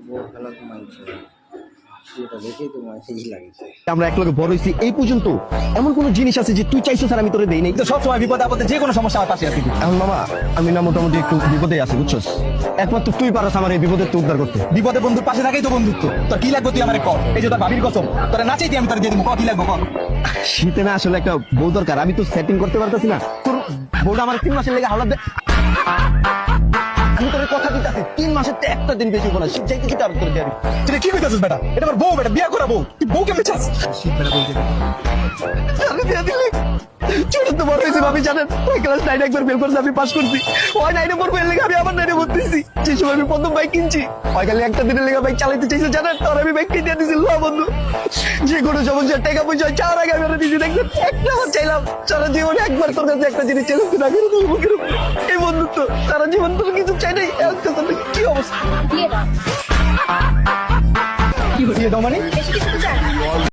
বউ খেলা তো মানছে না। সেটা দেখেই তো মানছেই লাগছে। আমরা একলগে বড় হইছি এই পর্যন্ত এমন কোন জিনিস আছে যে তুই চাইছো স্যার আমি তোরে দেই নাই? তো সব সময় বিপদ আপদে যে কোনো সমস্যা আমার পাশে আছি। এখন মামা আমি না মোটামুটি একটু বিপদে আছি বুঝছস, একমাত্র তুই পারস আমার এই বিপদের উদ্ধার করতে। বিপদে বন্ধুর পাশে থাকাই তো বন্ধুত্ব। তোর কি লাগবে তুই আমারে কর। এই যে তোর ভাবির কসম, তোরা নাচাইতে আমি তোর দিয়ে দিব। কি লাগবে কর। শীতে না আসলে একটা বউ দরকার, আমি তো সেটিং করতে পারতেছি না। তোর বউটা আমার 3 মাসের লেগে হাওলাত দে। আমি তোর কথা দিতেছি 3 মাসের তো একটা দিন বেশি বলা শীত যাইতে দিতে আমি তোর দিয়ে দিবো। তুই কি কইতাছিস বেটা? এটা আমার বউ বেটা, বিয়া করা বউ। তুই বউ কেমনে চাস? আমি দিয়ে দিলে ছোট তো বড় হয়েছে ভাবি জানেন, ওই ক্লাস 9 একবার ফেল করতে আমি পাস করছি। ওই 9 পড়বে এর লেগে আমি আবার 9 ভর্তিছি। যে সময় আমি প্রথম বাইক কিনছি ওই খালি একটা দিনের লেগে বাইক চালাইতে চাইছে জানেন, তোর আমি বাইক কিনে দিয়েছি লো বন্ধু। যে কোনো সমস্যা টাকা পয়সা চাওয়ার আগে আমি ওরা দিয়েছি দেখবেন একটা আমার চাইলাম সারা জীবনে একবার তোর কাছে একটা জিনিস চাইলাম তুই না করে দেবো মুখের উপর। এই বন্ধুত্ব সারা জীবন তোর কিছু চাই নাই। কি অবস্থা দিয়ে দাও। দিয়ে দাও মানে? বেশি কিছু তো চাই না।